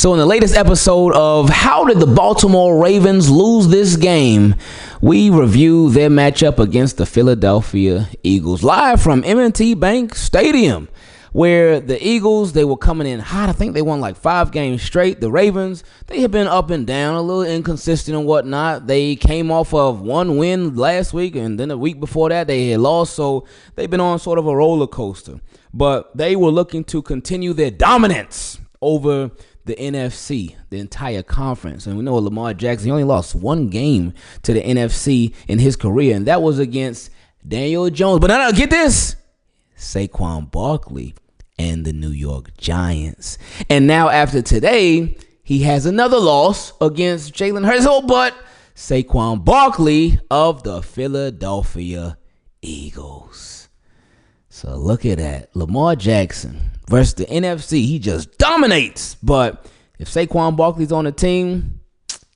So in the latest episode of How Did the Baltimore Ravens Lose This Game, we review their matchup against the Philadelphia Eagles, live from M&T Bank Stadium, where the Eagles, they were coming in hot. I think they won like 5 games straight. The Ravens, they have been up and down, a little inconsistent and whatnot. They came off of one win last week, and then the week before that they had lost, so they've been on sort of a roller coaster. But they were looking to continue their dominance over the NFC, the entire conference. And we know Lamar Jackson, he only lost 1 game to the NFC in his career, and that was against Daniel Jones. But now, get this, Saquon Barkley and the New York Giants. And now after today, he has another loss against Jalen Hurts, but Saquon Barkley of the Philadelphia Eagles. So look at that. Lamar Jackson versus the NFC, he just dominates. But if Saquon Barkley's on the team,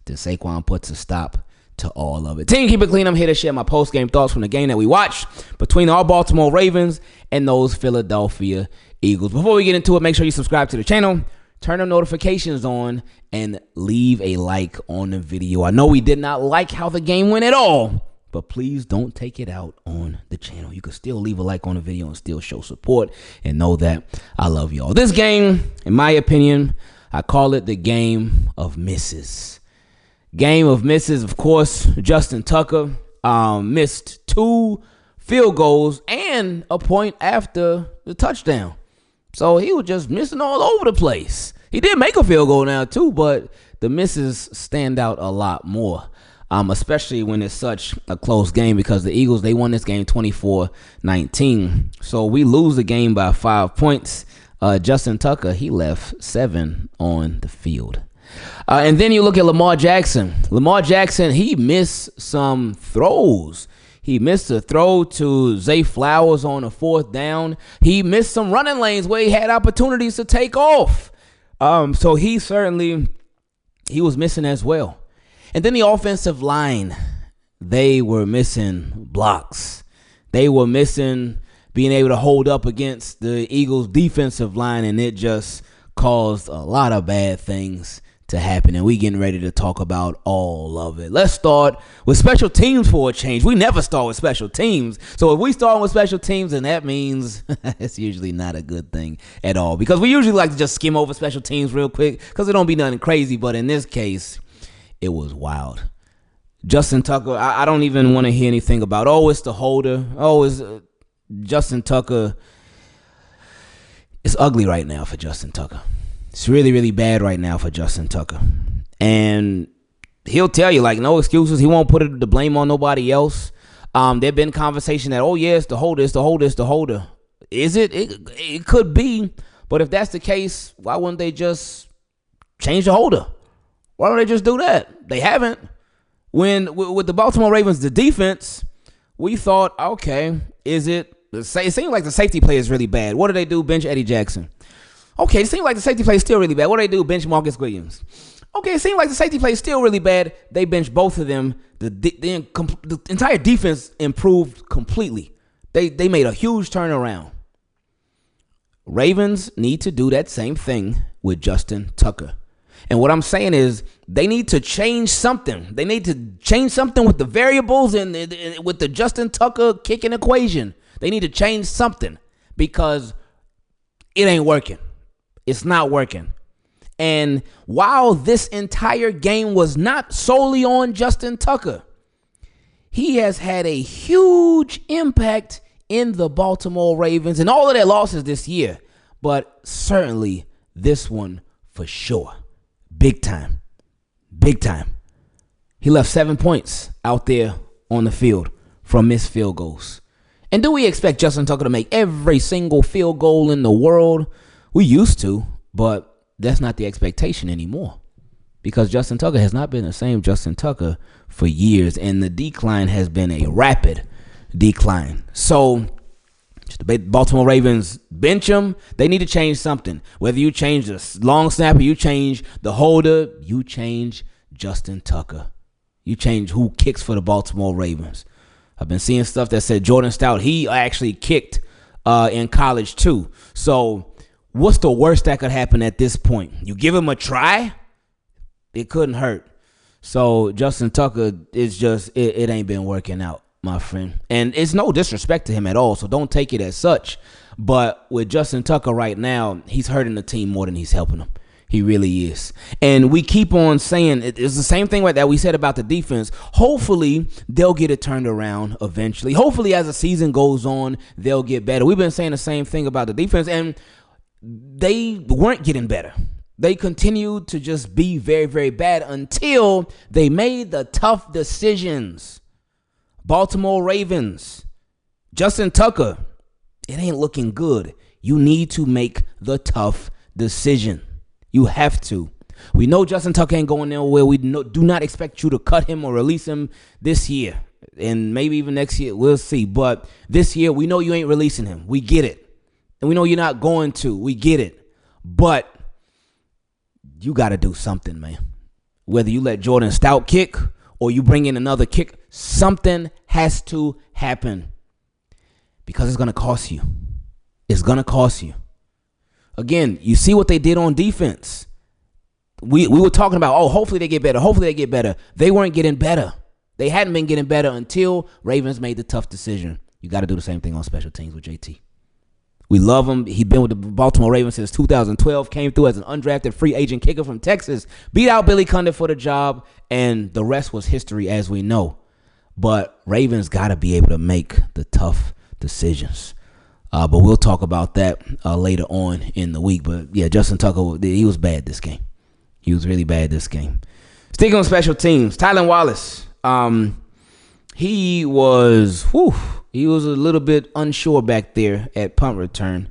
then Saquon puts a stop to all of it. Team, keep it clean. I'm here to share my post-game thoughts from the game that we watched between our Baltimore Ravens and those Philadelphia Eagles. Before we get into it, make sure you subscribe to the channel, turn the notifications on, and leave a like on the video. I know we did not like how the game went at all, but please don't take it out on the channel. You can still leave a like on the video and still show support and know that I love y'all. This game, in my opinion, I call it the game of misses. Game of misses, of course. Justin Tucker missed 2 field goals and a point after the touchdown. So he was just missing all over the place. He did make a field goal now too, but the misses stand out a lot more. Especially when it's such a close game, because the Eagles, they won this game 24-19. So we lose the game by 5 points. Justin Tucker, he left 7 on the field. And then you look at Lamar Jackson. Lamar Jackson, he missed some throws. He missed a throw to Zay Flowers on a 4th down. He missed some running lanes where he had opportunities to take off. So he was missing as well. And then the offensive line, they were missing blocks. They were missing being able to hold up against the Eagles' defensive line, and it just caused a lot of bad things to happen, and we getting ready to talk about all of it. Let's start with special teams for a change. We never start with special teams. So if we start with special teams, then that means it's usually not a good thing at all, because we usually like to just skim over special teams real quick because it don't be nothing crazy. But in this case, it was wild. Justin Tucker, I don't even want to hear anything about, it's the holder. It's Justin Tucker. It's ugly right now for Justin Tucker. It's really, really bad right now for Justin Tucker. And he'll tell you, like, no excuses. He won't put the blame on nobody else. There been conversation that, it's the holder, it's the holder, it's the holder. Is it? It could be. But if that's the case, why wouldn't they just change the holder? Why don't they just do that? They haven't. With the Baltimore Ravens, the defense, we thought, okay, it seemed like the safety play is really bad. What do they do? Bench Eddie Jackson. Okay, it seems like the safety play is still really bad. What do they do? Bench Marcus Williams. Okay, it seems like the safety play is still really bad. They bench both of them. The entire defense improved completely. They made a huge turnaround. Ravens need to do that same thing with Justin Tucker. And what I'm saying is they need to change something. They need to change something with the variables and with the Justin Tucker kicking equation. They need to change something because it ain't working. It's not working. And while this entire game was not solely on Justin Tucker, he has had a huge impact in the Baltimore Ravens and all of their losses this year. But certainly this one for sure. Big time. Big time. He left 7 points out there on the field from missed field goals. And do we expect Justin Tucker to make every single field goal in the world? We used to, but that's not the expectation anymore, because Justin Tucker has not been the same Justin Tucker for years, and the decline has been a rapid decline. So the Baltimore Ravens bench him. They need to change something. Whether you change the long snapper, you change the holder, you change Justin Tucker. You change who kicks for the Baltimore Ravens. I've been seeing stuff that said Jordan Stout, he actually kicked in college too. So what's the worst that could happen at this point? You give him a try? It couldn't hurt. So Justin Tucker is just, it ain't been working out, my friend. And it's no disrespect to him at all, so don't take it as such. But with Justin Tucker right now, he's hurting the team more than he's helping them. He really is. And we keep on saying, it's the same thing that we said about the defense. Hopefully, they'll get it turned around eventually. Hopefully, as the season goes on, they'll get better. We've been saying the same thing about the defense, and they weren't getting better. They continued to just be very, very bad until they made the tough decisions. Baltimore Ravens, Justin Tucker, it ain't looking good. You need to make the tough decision. You have to. We know Justin Tucker ain't going nowhere. We do not expect you to cut him or release him this year. And maybe even next year. We'll see. But this year, we know you ain't releasing him. We get it. And we know you're not going to. We get it. But you got to do something, man. Whether you let Jordan Stout kick or you bring in another kick, something has to happen. Because it's going to cost you. It's going to cost you. Again, you see what they did on defense. We were talking about, hopefully they get better. Hopefully they get better. They weren't getting better. They hadn't been getting better until Ravens made the tough decision. You got to do the same thing on special teams with JT. We love him. He's been with the Baltimore Ravens since 2012. Came through as an undrafted free agent kicker from Texas. Beat out Billy Cundiff for the job. And the rest was history, as we know. But Ravens got to be able to make the tough decisions. But we'll talk about that later on in the week. But, yeah, Justin Tucker, he was bad this game. He was really bad this game. Sticking on special teams, Tylan Wallace, he was a little bit unsure back there at punt return.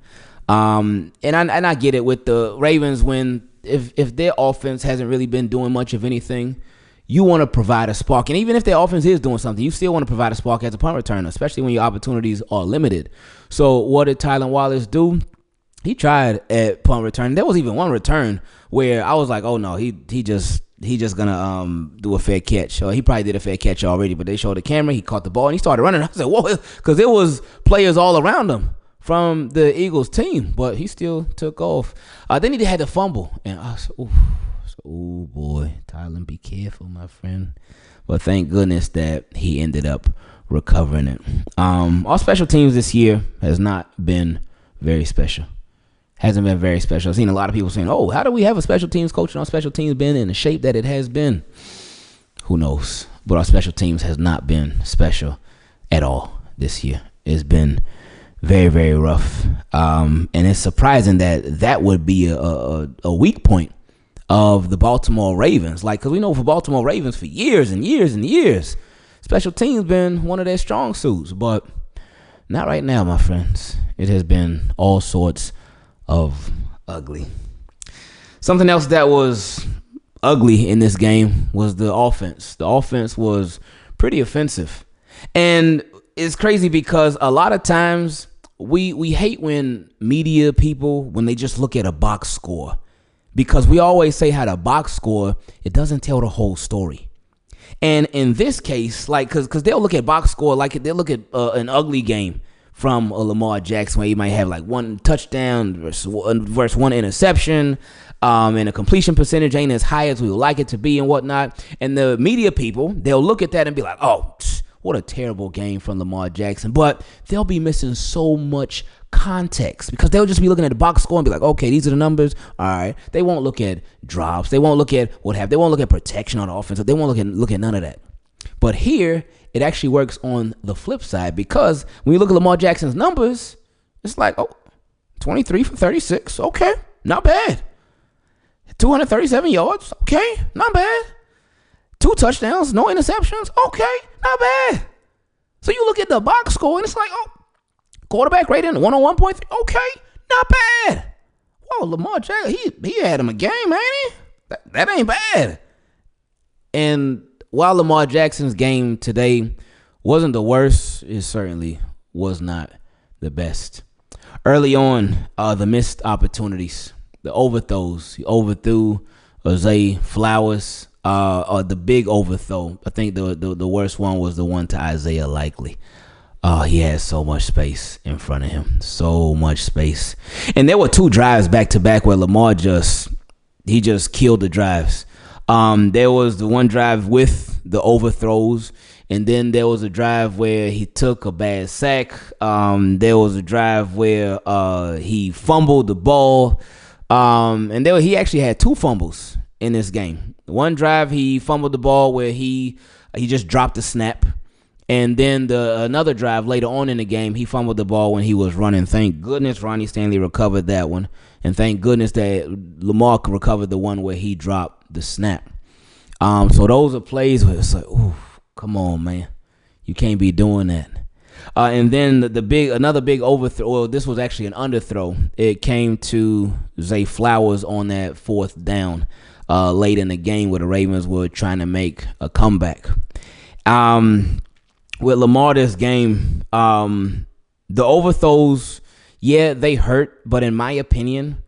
And I get it with the Ravens when if their offense hasn't really been doing much of anything, you want to provide a spark. And even if their offense is doing something, you still want to provide a spark as a punt returner, especially when your opportunities are limited. So what did Tylan Wallace do? He tried at punt return. There was even one return where I was like, oh no, he just gonna do a fair catch. He probably did a fair catch already, but they showed the camera. He caught the ball and he started running. I said, whoa, because there was players all around him from the Eagles team, but he still took off. Then he had the fumble, and I said, oh boy, Tylan, be careful, my friend. But thank goodness that he ended up recovering it. Our special teams this year has not been very special. Hasn't been very special. I've seen a lot of people saying, how do we have a special teams coach and our special teams been in the shape that it has been? Who knows? But our special teams has not been special at all this year. It's been very, very rough. And it's surprising that would be a weak point of the Baltimore Ravens. Because we know for Baltimore Ravens for years and years and years, special teams been one of their strong suits. But not right now, my friends. It has been all sorts of ugly. Something else that was ugly in this game was the offense. The offense was pretty offensive. And it's crazy because a lot of times we hate when media people, when they just look at a box score. Because we always say how the box score, it doesn't tell the whole story. And in this case, because they'll look at box score, they'll look at an ugly game from a Lamar Jackson where he might have one touchdown versus one interception, and a completion percentage ain't as high as we would like it to be and whatnot. And the media people, they'll look at that and be like, what a terrible game from Lamar Jackson. But they'll be missing so much context because they'll just be looking at the box score and be like, okay, these are the numbers. All right. They won't look at drops. They won't look at they won't look at protection on the offense. They won't look at none of that. But here, it actually works on the flip side because when you look at Lamar Jackson's numbers, it's 23 for 36. Okay, not bad. 237 yards. Okay, not bad. 2 touchdowns, no interceptions. Okay, not bad. So you look at the box score and it's quarterback rating 101.3. Okay, not bad. Whoa, Lamar Jackson, he had him a game, ain't he? That ain't bad. And while Lamar Jackson's game today wasn't the worst, it certainly was not the best. Early on, the missed opportunities, the overthrows. He overthrew Zay Flowers, the big overthrow. I think the worst one was the one to Isaiah Likely. Oh, he had so much space in front of him. So much space. And there were 2 drives back to back where Lamar just killed the drives. There was the one drive with the overthrows, and then there was a drive where he took a bad sack. There was a drive where he fumbled the ball. And he actually had 2 fumbles in this game. One drive he fumbled the ball where he just dropped the snap. And then another drive later on in the game, he fumbled the ball when he was running. Thank goodness Ronnie Stanley recovered that one. And thank goodness that Lamar recovered the one where he dropped the snap. So those are plays where it's like, ooh, come on, man. You can't be doing that. And then another big overthrow. Well, this was actually an underthrow. It came to Zay Flowers on that 4th down late in the game where the Ravens were trying to make a comeback. With Lamar this game, the overthrows, yeah, they hurt. But in my opinion,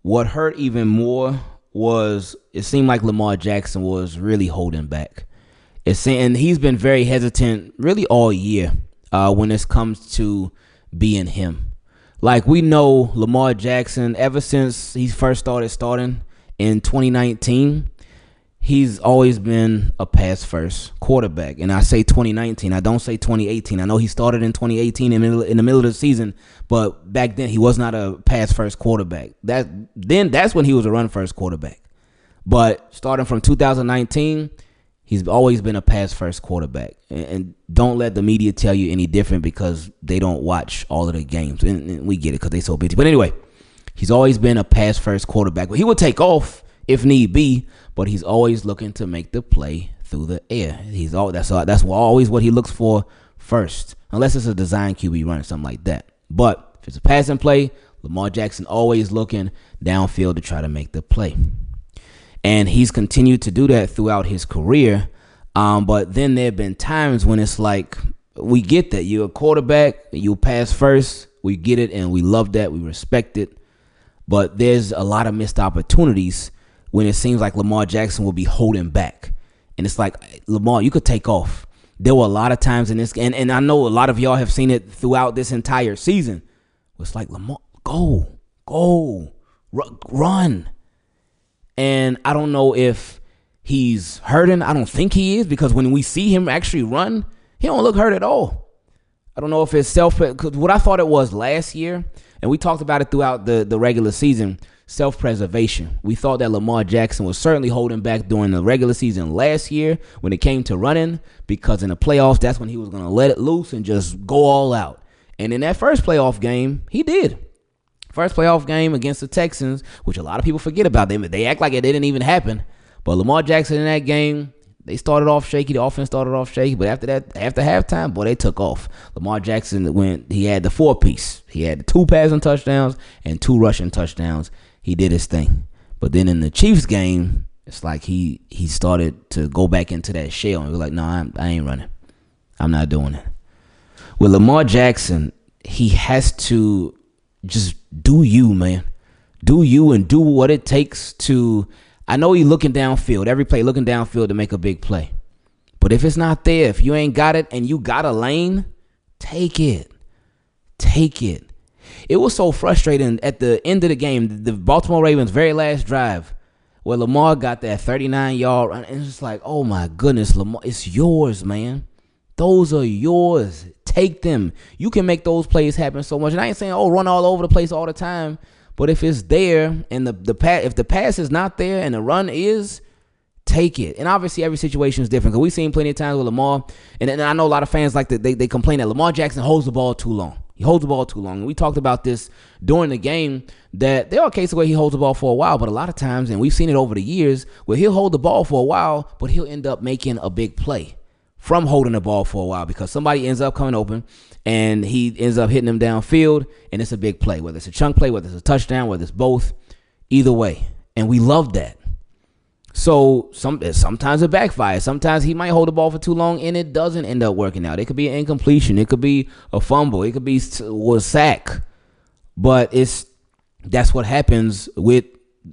what hurt even more was it seemed like Lamar Jackson was really holding back. And he's been very hesitant really all year when it comes to being him. Like, we know Lamar Jackson, ever since he first starting in 2019, he's always been a pass-first quarterback. And I say 2019. I don't say 2018. I know he started in 2018 in the middle of the season, but back then he was not a pass-first quarterback. That's when he was a run-first quarterback. But starting from 2019, he's always been a pass-first quarterback. And don't let the media tell you any different because they don't watch all of the games. And we get it because they're so busy. But anyway, he's always been a pass-first quarterback. But he will take off if need be, but he's always looking to make the play through the air. That's always what he looks for first, unless it's a design QB run or something like that. But if it's a passing play, Lamar Jackson always looking downfield to try to make the play. And he's continued to do that throughout his career. But then there have been times when it's like, we get that. You're a quarterback, you pass first. We get it, and we love that. We respect it. But there's a lot of missed opportunities when it seems like Lamar Jackson will be holding back. And it's like, Lamar, you could take off. There were a lot of times in this game, and I know a lot of y'all have seen it throughout this entire season. It's like, Lamar, go, run. And I don't know if he's hurting. I don't think he is, because when we see him actually run, he don't look hurt at all. I don't know if it's because what I thought it was last year, and we talked about it throughout the regular season, self-preservation. We thought that Lamar Jackson was certainly holding back during the regular season last year when it came to running, because in the playoffs, that's when he was going to let it loose and just go all out. And in that first playoff game, he did. First playoff game against the Texans, which a lot of people forget about them. They act like it didn't even happen. But Lamar Jackson in that game, they started off shaky. The offense started off shaky. But after that, after halftime, boy, they took off. Lamar Jackson, he had the 4-piece. He had the 2 passing touchdowns and 2 rushing touchdowns. He did his thing. But then in the Chiefs game, it's like he started to go back into that shell. And we're like, no, I ain't running. I'm not doing it. With Lamar Jackson, he has to just do you, man. Do you and do what it takes to. I know he's looking downfield, every play looking downfield to make a big play. But if it's not there, if you ain't got it and you got a lane, take it. Take it. It was so frustrating at the end of the game, the Baltimore Ravens' very last drive, where Lamar got that 39-yard run. And it's just like, oh my goodness, Lamar, it's yours, man. Those are yours. Take them. You can make those plays happen so much. And I ain't saying, run all over the place all the time. But if it's there and if the pass is not there and the run is, take it. And obviously every situation is different, because we've seen plenty of times with Lamar, and I know a lot of fans like that. They complain that Lamar Jackson holds the ball too long. He holds the ball too long. And we talked about this during the game, that there are cases where he holds the ball for a while, but a lot of times, and we've seen it over the years, where he'll hold the ball for a while, but he'll end up making a big play from holding the ball for a while, because somebody ends up coming open and he ends up hitting them downfield, and it's a big play, whether it's a chunk play, whether it's a touchdown, whether it's both, either way. And we love that. So sometimes it backfires. Sometimes he might hold the ball for too long and it doesn't end up working out. It could be an incompletion. It could be a fumble. It could be a sack. But that's what happens with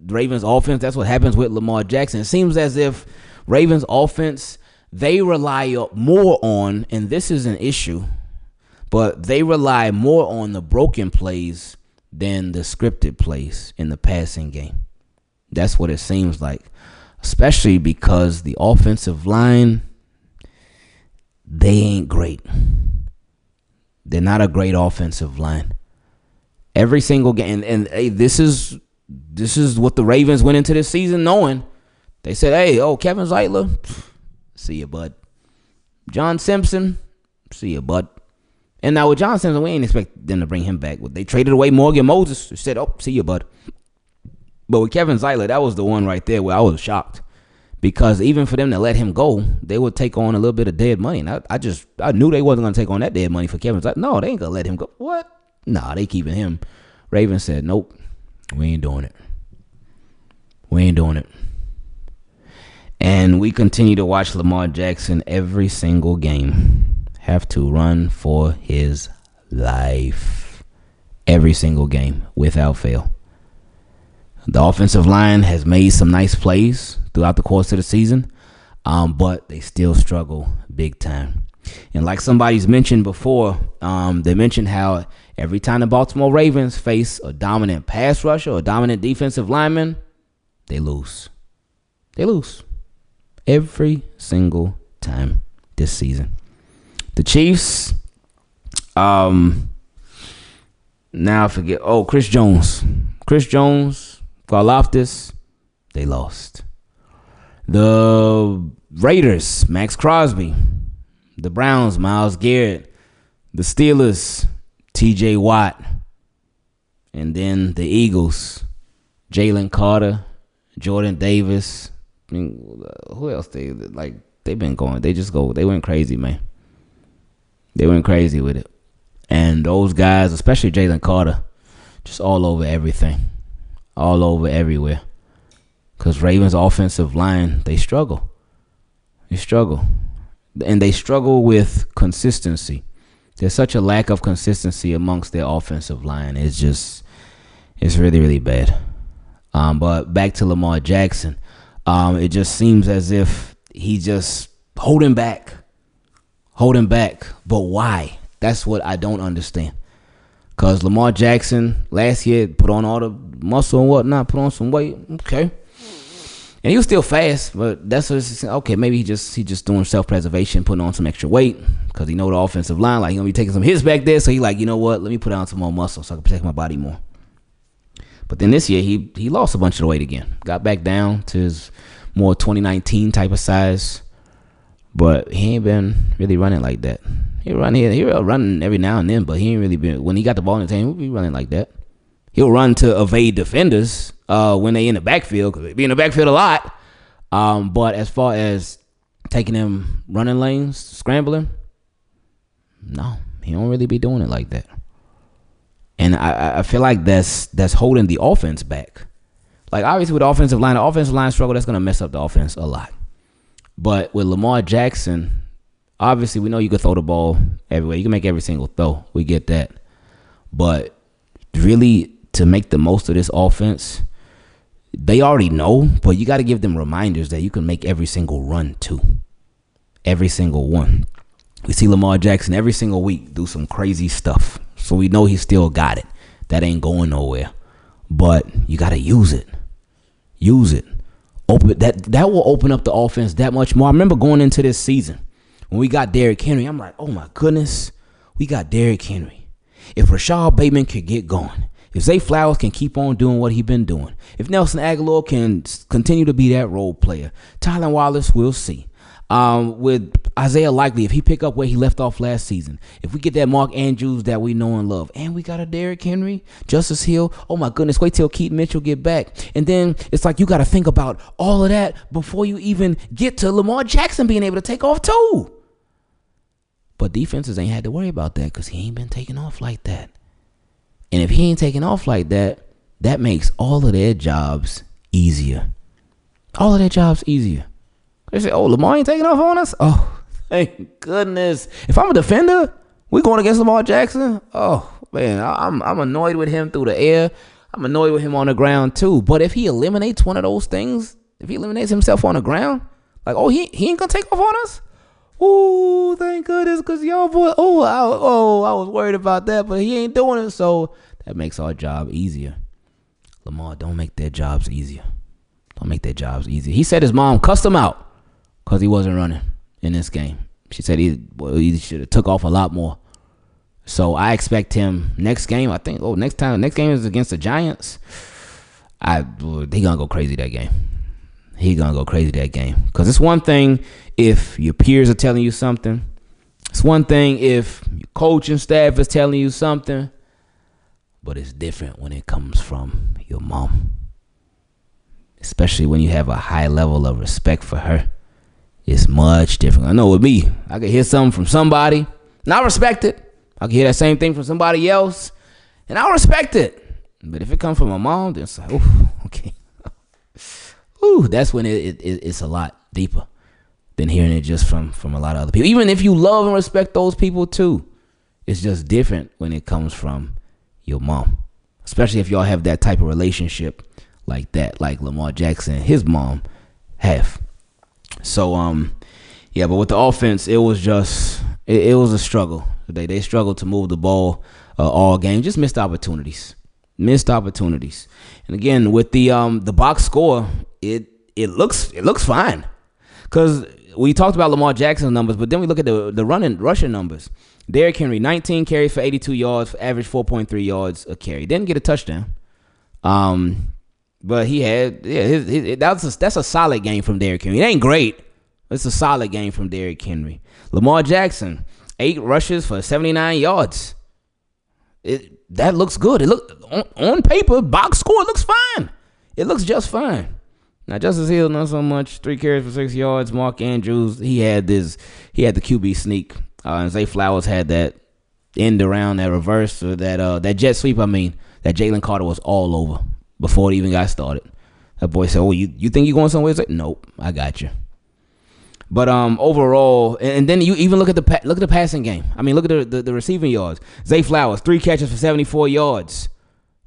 Ravens offense. That's what happens with Lamar Jackson. It seems as if Ravens offense, they rely more on, and this is an issue, but they rely more on the broken plays than the scripted plays in the passing game. That's what it seems like, especially because the offensive line, they ain't great. They're not a great offensive line. Every single game, and hey, this is what the Ravens went into this season knowing. They said, hey, Kevin Zeitler, see ya, bud. John Simpson, see ya, bud. And now with John Simpson, we ain't expect them to bring him back. They traded away Morgan Moses. They said, see ya, bud. But with Kevin Zeitler, that was the one right there where I was shocked. Because even for them to let him go, they would take on a little bit of dead money. And I knew they wasn't going to take on that dead money for Kevin Zeitler. No, they ain't going to let him go. What? Nah, they keeping him. Ravens said, nope, we ain't doing it. We ain't doing it. And we continue to watch Lamar Jackson every single game have to run for his life. Every single game without fail. The offensive line has made some nice plays throughout the course of the season, but they still struggle big time. And like somebody's mentioned before, they mentioned how every time the Baltimore Ravens face a dominant pass rusher or dominant defensive lineman, they lose. They lose. Every single time this season. The Chiefs, now I forget. Chris Jones. Karlaftis, they lost. The Raiders, Max Crosby. The Browns, Myles Garrett. The Steelers, TJ Watt. And then the Eagles, Jalen Carter, Jordan Davis. I mean, who else they've been going. They went crazy, man. They went crazy with it. And those guys, especially Jalen Carter, just all over everything. All over everywhere. Because Ravens' offensive line, they struggle. They struggle. And they struggle with consistency. There's such a lack of consistency amongst their offensive line. It's really, really bad. But back to Lamar Jackson. It just seems as if he just holding back. But why? That's what I don't understand. Because Lamar Jackson last year put on all the muscle and whatnot, put on some weight. Okay. And he was still fast, but that's what okay, maybe he just doing self-preservation, putting on some extra weight because he know the offensive line, like he gonna be taking some hits back there. So he like, you know what, let me put on some more muscle so I can protect my body more. But then this year he lost a bunch of the weight again. Got back down to his more 2019 type of size. But he ain't been really running like that. He running every now and then, but he ain't really been. When he got the ball in the team, he'll be running like that. He'll run to evade defenders when they in the backfield, because they be in the backfield a lot. But as far as taking them running lanes, scrambling, no, he don't really be doing it like that. And I feel like that's holding the offense back. Like obviously with the offensive line struggle, that's gonna mess up the offense a lot. But with Lamar Jackson, obviously we know you can throw the ball everywhere. You can make every single throw. We get that. But really, to make the most of this offense, they already know, but you got to give them reminders that you can make every single run too. Every single one. We see Lamar Jackson every single week do some crazy stuff. So we know he still got it. That ain't going nowhere. But you got to use it. Use it. That will open up the offense that much more. I remember going into this season when we got Derrick Henry. I'm like, oh my goodness, we got Derrick Henry. If Rashad Bateman could get going, if Zay Flowers can keep on doing what he's been doing, if Nelson Aguilar can continue to be that role player, Tylan Wallace, we'll see. With Isaiah Likely, if he pick up where he left off last season, if we get that Mark Andrews that we know and love, and we got a Derrick Henry, Justice Hill, oh my goodness, wait till Keaton Mitchell get back. And then it's like you got to think about all of that before you even get to Lamar Jackson being able to take off too. But defenses ain't had to worry about that because he ain't been taking off like that. And if he ain't taking off like that, that makes all of their jobs easier. All of their jobs easier. They say, oh, Lamar ain't taking off on us? Oh, thank goodness. If I'm a defender, we going against Lamar Jackson? Oh, man, I'm annoyed with him through the air. I'm annoyed with him on the ground too. But if he eliminates one of those things, if he eliminates himself on the ground, like, oh, he ain't going to take off on us? Oh, thank goodness, because y'all boy, I was worried about that, but he ain't doing it, so that makes our job easier. Lamar, don't make their jobs easier. Don't make their jobs easier. He said his mom cussed him out because he wasn't running in this game. She said he should have took off a lot more. So I expect him next game. I think next game is against the Giants. He gonna go crazy that game. He gonna go crazy that game. Because it's one thing if your peers are telling you something. It's one thing if your coaching staff is telling you something. But it's different when it comes from your mom. Especially when you have a high level of respect for her. It's much different. I know with me, I could hear something from somebody, and I respect it. I can hear that same thing from somebody else, and I respect it. But if it comes from my mom, then it's like, okay. That's when it's a lot deeper than hearing it just from a lot of other people. Even if you love and respect those people too, it's just different when it comes from your mom. Especially if y'all have that type of relationship like that, like Lamar Jackson and his mom have. So, but with the offense, it was a struggle. They struggled to move the ball all game. Just missed opportunities. And again, with the box score, it looks fine. Because we talked about Lamar Jackson's numbers, but then we look at the rushing numbers. Derrick Henry, 19 carries for 82 yards, average 4.3 yards a carry. Didn't get a touchdown. But he had, that's a solid game from Derrick Henry. It ain't great. It's a solid game from Derrick Henry. Lamar Jackson, 8 rushes for 79 yards. That looks good. It look on paper, box score, it looks fine. It looks just fine. Now Justice Hill, not so much. 3 carries for 6 yards. Mark Andrews, he had the QB sneak. And Zay Flowers had that end around, that reverse, or that jet sweep. That Jalen Carter was all over before it even got started. That boy said, you think you're going somewhere? It's like, nope, I got you. But overall, and then you even look at the passing game. I mean, look at the receiving yards. Zay Flowers, 3 catches for 74 yards.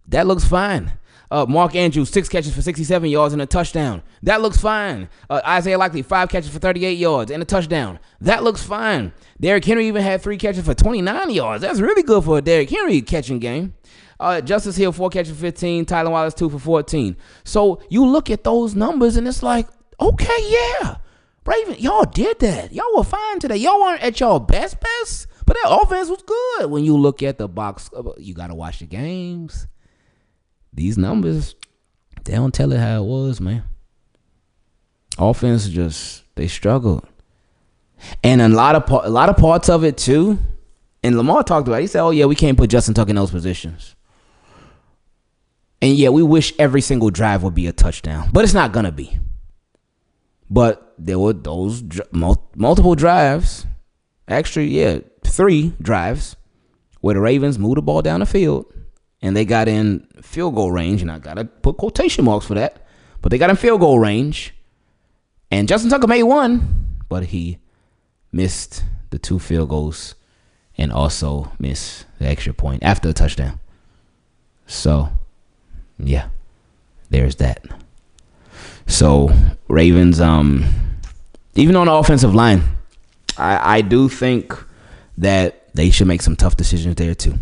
That looks fine. Mark Andrews, 6 catches for 67 yards and a touchdown. That looks fine. Isaiah Likely, 5 catches for 38 yards and a touchdown. That looks fine. Derrick Henry even had 3 catches for 29 yards. That's really good for a Derrick Henry catching game. Justice Hill, 4 catches for 15. Tylan Wallace, 2 for 14. So you look at those numbers and it's like, okay, yeah. Raven, y'all did that. Y'all were fine today. Y'all weren't at y'all best, but that offense was good. When you look at the box, you got to watch the games. These numbers, they don't tell it how it was, man. Offense they struggled. And a lot of parts of it too, and Lamar talked about it. He said, we can't put Justin Tucker in those positions. And we wish every single drive would be a touchdown, but it's not going to be. But there were those multiple drives, actually, 3 drives, where the Ravens moved the ball down the field, and they got in field goal range, and I got to put quotation marks for that, but they got in field goal range, and Justin Tucker made 1, but he missed the 2 field goals and also missed the extra point after the touchdown. So, there's that. So Ravens, even on the offensive line, I do think that they should make some tough decisions there too.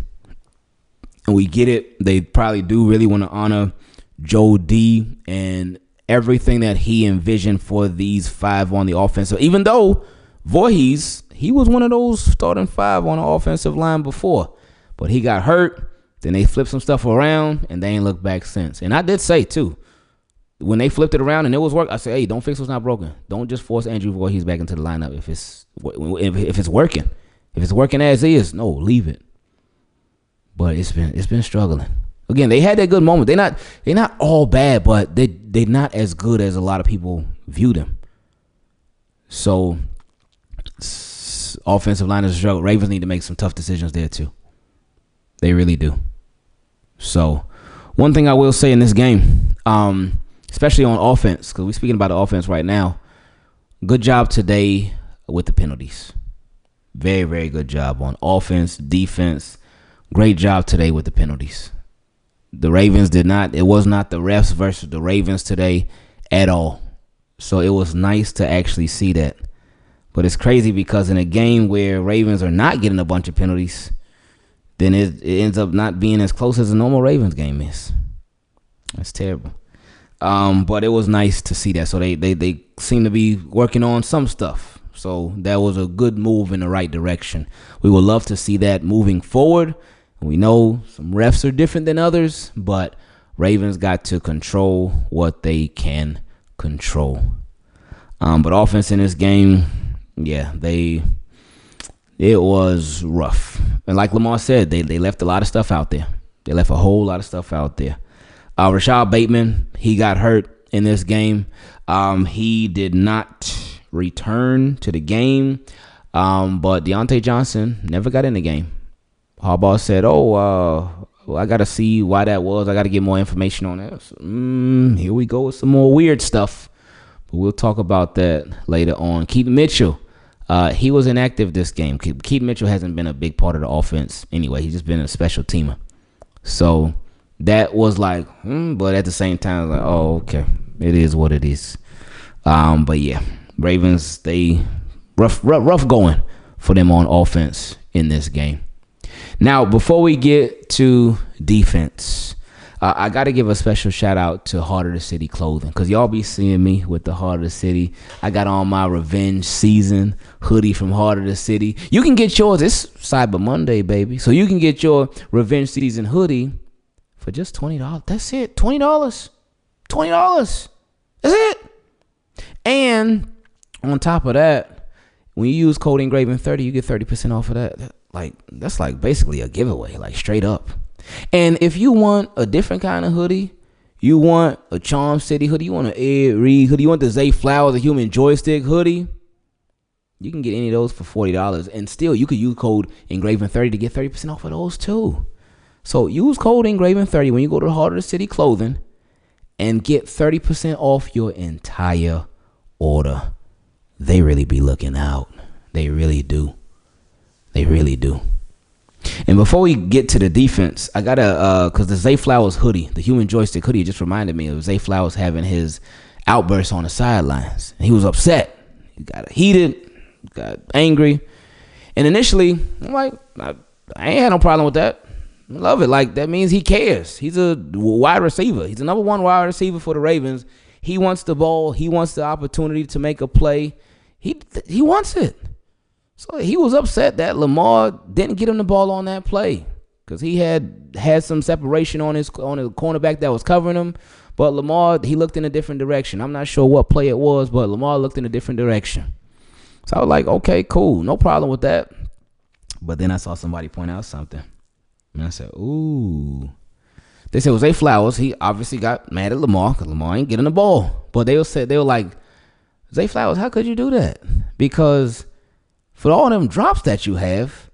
And we get it. They probably do really want to honor Joe D and everything that he envisioned for these 5 on the offensive. Even though Voorhees, he was one of those starting 5 on the offensive line before, but he got hurt. Then they flipped some stuff around, and they ain't looked back since. And I did say too, when they flipped it around and it was working, I said, hey, don't fix what's not broken. Don't just force Andrew Voorhees back into the lineup if it's working. If it's working as is, no, leave it. But it's been struggling. Again, they had that good moment. They're not all bad, but they're not as good as a lot of people view them. So offensive line is a struggle. Ravens need to make some tough decisions there too. They really do. So one thing I will say in this game, especially on offense, because we're speaking about the offense right now, good job today with the penalties. Very, very good job on offense, defense. Great job today with the penalties. The Ravens it was not the refs versus the Ravens today at all. So it was nice to actually see that. But it's crazy because in a game where Ravens are not getting a bunch of penalties, then it ends up not being as close as a normal Ravens game is. That's terrible. But it was nice to see that. So they seem to be working on some stuff. So that was a good move in the right direction. We would love to see that moving forward. We know some refs are different than others, but Ravens got to control what they can control. But offense in this game, yeah, it was rough. And like Lamar said, they left a lot of stuff out there. They left a whole lot of stuff out there. Rashad Bateman, he got hurt in this game. He did not return to the game. But Deontay Johnson never got in the game. Harbaugh said, I got to see why that was. I got to get more information on that. So, here we go with some more weird stuff. But we'll talk about that later on. Keaton Mitchell, he was inactive this game. Keaton Mitchell hasn't been a big part of the offense anyway. He's just been a special teamer. So that was like, but at the same time, like, oh, okay. It is what it is. But yeah, Ravens, they rough going for them on offense in this game. Now, before we get to defense, I got to give a special shout out to Heart of the City clothing, because y'all be seeing me with the Heart of the City. I got on my Revenge Season hoodie from Heart of the City. You can get yours. It's Cyber Monday, baby. So you can get your Revenge Season hoodie for just $20. That's it. $20. $20. That's it. And on top of that, when you use code Ingraven30, you get 30% off of that. That's like basically a giveaway, like straight up. And if you want a different kind of hoodie, you want a Charm City hoodie, you want an Ed Reed hoodie, you want the Zay Flowers, a Human Joystick hoodie, you can get any of those for $40. And still, you could use code Ingraven30 to get 30% off of those too. So use code Ingraven30 when you go to Heart of the City clothing and get 30% off your entire order. They really be looking out. They really do. They really do. And before we get to the defense, I gotta because the Zay Flowers hoodie, the Human Joystick hoodie, just reminded me of Zay Flowers having his outbursts on the sidelines. And he was upset. He got heated, got angry. And initially, I'm like, I ain't had no problem with that. I love it. Like, that means he cares. He's a wide receiver. He's the number one wide receiver for the Ravens. He wants the ball. He wants the opportunity to make a play. He wants it. So he was upset that Lamar didn't get him the ball on that play, because he had some separation on his cornerback that was covering him. But Lamar, he looked in a different direction. I'm not sure what play it was, but Lamar looked in a different direction. So I was like, okay, cool. No problem with that. But then I saw somebody point out something. And I said, ooh. They said it was Zay Flowers. He obviously got mad at Lamar because Lamar ain't getting the ball. But they were like, Zay Flowers, how could you do that? Because for all them drops that you have,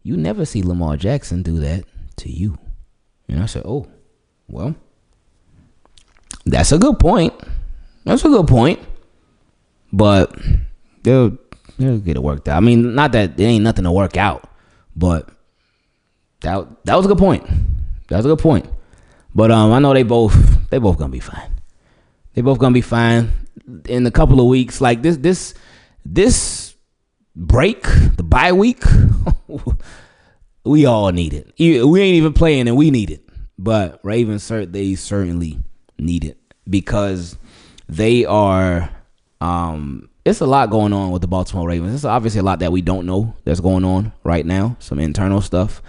you never see Lamar Jackson do that to you. And I said, oh, well, that's a good point. That's a good point. But they'll get it worked out. I mean, not that there ain't nothing to work out, but that was a good point. That was a good point. But I know they both gonna be fine. They both gonna be fine in a couple of weeks. Like this break, the bye week, we all need it. We ain't even playing and we need it. But Ravens, they certainly need it, because they are it's a lot going on with the Baltimore Ravens. It's obviously a lot that we don't know that's going on right now, some internal stuff.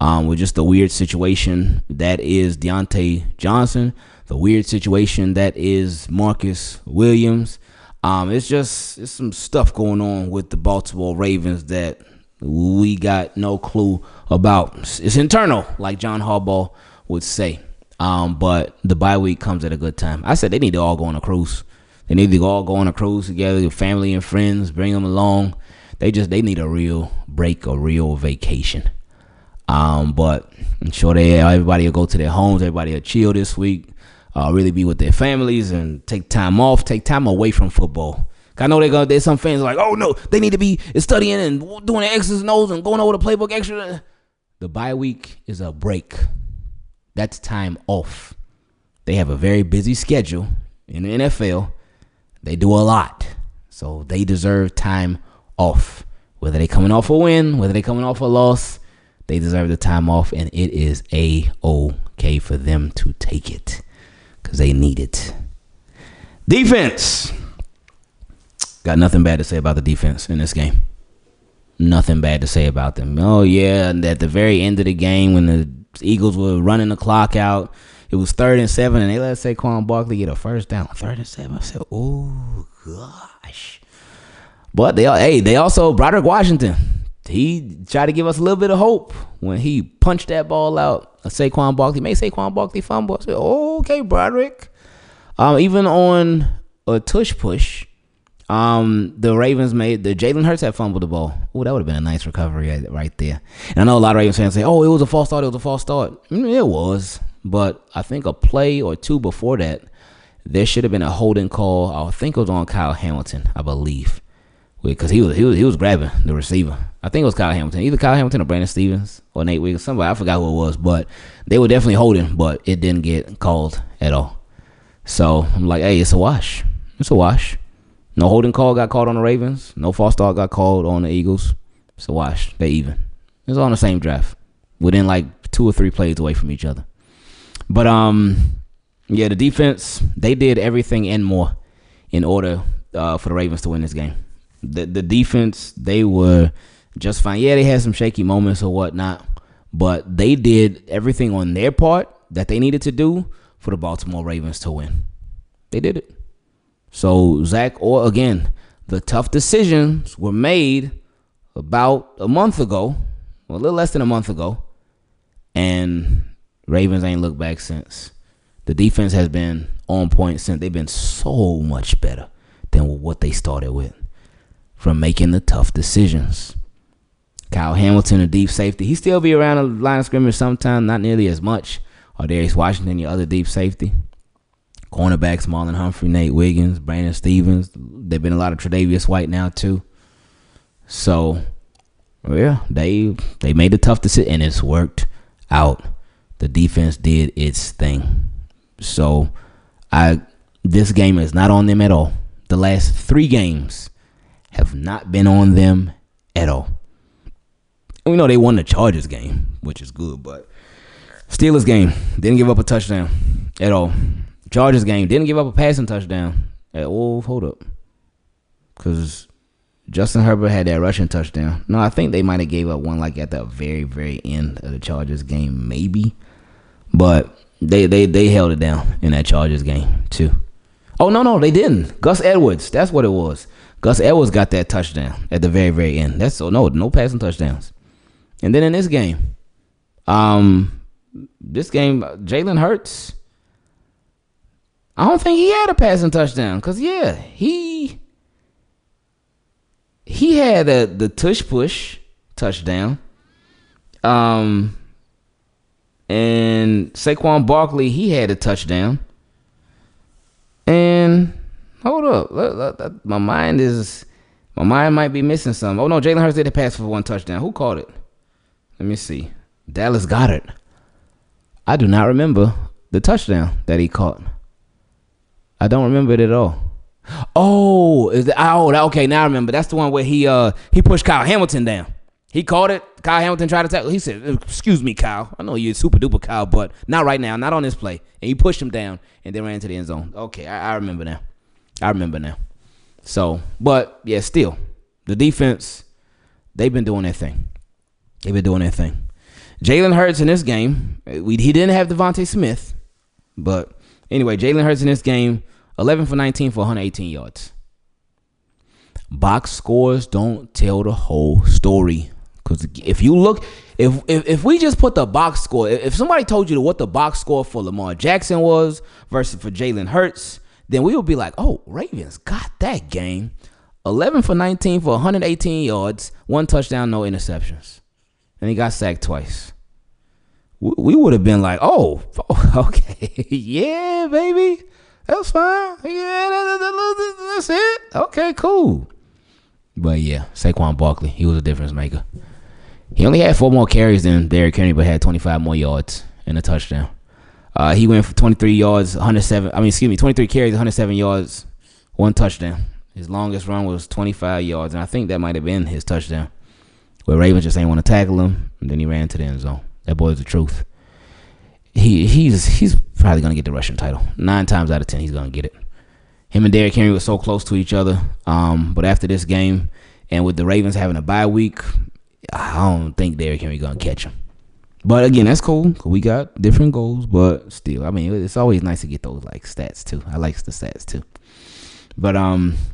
With just the weird situation that is Deontay Johnson, the weird situation that is Marcus Williams. It's some stuff going on with the Baltimore Ravens that we got no clue about. It's internal, like John Harbaugh would say. But the bye week comes at a good time. I said they need to all go on a cruise. They need to all go on a cruise together with family and friends, bring them along. They need a real break, a real vacation. But I'm sure everybody will go to their homes. Everybody will chill this week. Really be with their families and take time off, take time away from football. I know there's some fans like, oh no, they need to be studying and doing the X's and O's and going over the playbook extra. The bye week is a break. That's time off. They have a very busy schedule in the NFL. They do a lot. So they deserve time off. Whether they coming off a win, whether they coming off a loss, they deserve the time off, and it is A-OK for them to take it because they need it. Defense. Got nothing bad to say about the defense in this game. Nothing bad to say about them. Oh, yeah, and at the very end of the game when the Eagles were running the clock out, it was 3rd and 7, and they let Saquon Barkley get a first down. 3rd and 7. I said, oh, gosh. But they also, Broderick Washington, he tried to give us a little bit of hope when he punched that ball out. Saquon Barkley made Saquon Barkley fumble. I said, oh, okay, Broderick. Even on a tush push, the Ravens made the Jalen Hurts had fumbled the ball. Oh, that would have been a nice recovery right there. And I know a lot of Ravens fans say, oh, it was a false start. It was. But I think a play or two before that, there should have been a holding call. I think it was on Kyle Hamilton, I believe. Because he was grabbing the receiver. I think it was Kyle Hamilton. Either Kyle Hamilton or Brandon Stevens or Nate Wiggins. Somebody, I forgot who it was. But they were definitely holding, but it didn't get called at all. So I'm like, hey, it's a wash. It's a wash. No holding call got called on the Ravens. No false start got called on the Eagles. It's a wash. They even. It's all in the same draft. Within like 2 or 3 plays away from each other. But yeah, the defense, they did everything and more in order for the Ravens to win this game. The defense, they were just fine. Yeah, they had some shaky moments or whatnot, but they did everything on their part that they needed to do for the Baltimore Ravens to win. They did it. So, again, the tough decisions were made about a month ago, a little less than a month ago, and Ravens ain't looked back since. The defense has been on point since. They've been so much better than what they started with from making the tough decisions. Kyle Hamilton, a deep safety. He still be around the line of scrimmage sometime, not nearly as much. Or Darius Washington, your other deep safety. Cornerbacks, Marlon Humphrey, Nate Wiggins, Brandon Stevens. There've been a lot of Tre'Davious White now too. So, yeah, they made the tough decision, and it's worked out. The defense did its thing. So, this game is not on them at all. The last 3 games have not been on them at all. And we know they won the Chargers game, which is good, but Steelers game, didn't give up a touchdown at all. Chargers game, didn't give up a passing touchdown at all. Hold up. Because Justin Herbert had that rushing touchdown. No, I think they might have gave up one like at the very, very end of the Chargers game, maybe. But they held it down in that Chargers game, too. Oh, no, they didn't. Gus Edwards, that's what it was. Gus Edwards got that touchdown at the very, very end. No passing touchdowns. And then in this game, Jalen Hurts, I don't think he had a passing touchdown. Because, yeah, he had the tush push touchdown. And Saquon Barkley, he had a touchdown. And hold up, my mind might be missing something. Oh no, Jalen Hurts did a pass for 1 touchdown. Who caught it? Let me see. Dallas Goedert. I do not remember the touchdown that he caught. I don't remember it at all. Okay, now I remember. That's the one where he pushed Kyle Hamilton down. He caught it. Kyle Hamilton tried to tackle. He said, "Excuse me, Kyle. I know you're super duper Kyle, but not right now. Not on this play." And he pushed him down and then ran into the end zone. Okay, I remember now. So, but yeah, still, the defense, they've been doing their thing. Jalen Hurts in this game, he didn't have Devontae Smith, but anyway, Jalen Hurts in this game, 11 for 19 for 118 yards. Box scores don't tell the whole story. Because if you look, if we just put the box score, if somebody told you what the box score for Lamar Jackson was versus for Jalen Hurts, then we would be like, oh, Ravens got that game. 11 for 19 for 118 yards, 1 touchdown, no interceptions. And he got sacked twice. We would have been like, oh, okay. Yeah, baby. That's fine. Yeah, that's it. Okay, cool. But yeah, Saquon Barkley, he was a difference maker. He only had 4 more carries than Derrick Henry, but had 25 more yards and a touchdown. He went for 23 carries, 107 yards, 1 touchdown. His longest run was 25 yards, and I think that might have been his touchdown, where Ravens just ain't want to tackle him, and then he ran to the end zone. That boy's the truth. He's probably going to get the rushing title. 9 times out of 10, he's going to get it. Him and Derrick Henry were so close to each other, but after this game, and with the Ravens having a bye week, I don't think Derrick Henry going to catch him. But again, that's cool. We got different goals, but still, I mean, it's always nice to get those like stats too. I like the stats too. But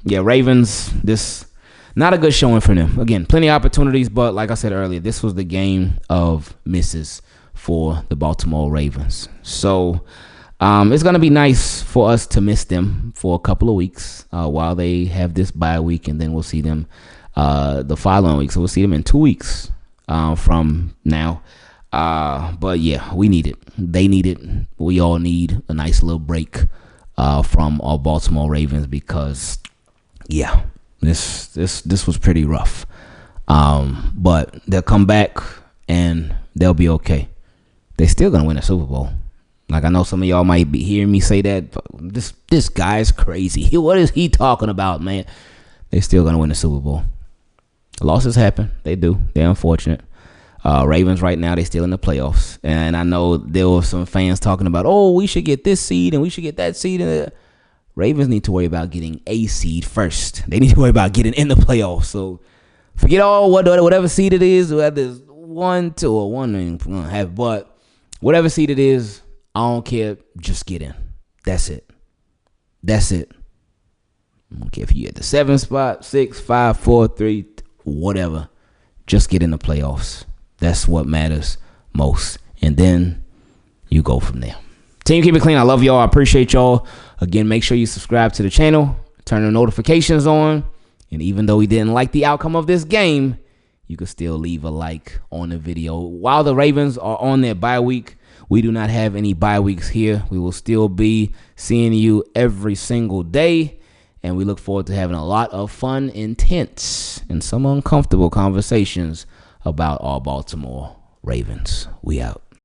yeah, Ravens, this not a good showing for them. Again, plenty of opportunities, but like I said earlier, this was the game of misses for the Baltimore Ravens. So it's gonna be nice for us to miss them for a couple of weeks while they have this bye week, and then we'll see them the following week. So we'll see them in 2 weeks from now. But yeah, we need it. They need it. We all need a nice little break from our Baltimore Ravens because yeah, this was pretty rough. But they'll come back and they'll be okay. They're still gonna win a Super Bowl. Like, I know some of y'all might be hearing me say that, but this guy's crazy. What is he talking about, man? They're still gonna win the Super Bowl. Losses happen. They do. They're unfortunate. Ravens right now, they still in the playoffs. And I know there were some fans talking about, oh, we should get this seed and we should get that seed. Ravens need to worry about getting a seed first. They need to worry about getting in the playoffs. So forget all whatever seed it is, whether it's 1, 2, or 1 ain't gonna have, but whatever seed it is, I don't care. Just get in. That's it. That's it. I don't care if you at the 7th spot, 6, 5, 4, 3, whatever. Just get in the playoffs. That's what matters most. And then you go from there. Team, keep it clean. I love y'all. I appreciate y'all. Again, make sure you subscribe to the channel. Turn the notifications on. And even though we didn't like the outcome of this game, you can still leave a like on the video. While the Ravens are on their bye week, we do not have any bye weeks here. We will still be seeing you every single day. And we look forward to having a lot of fun, intense, and some uncomfortable conversations about our Baltimore Ravens. We out.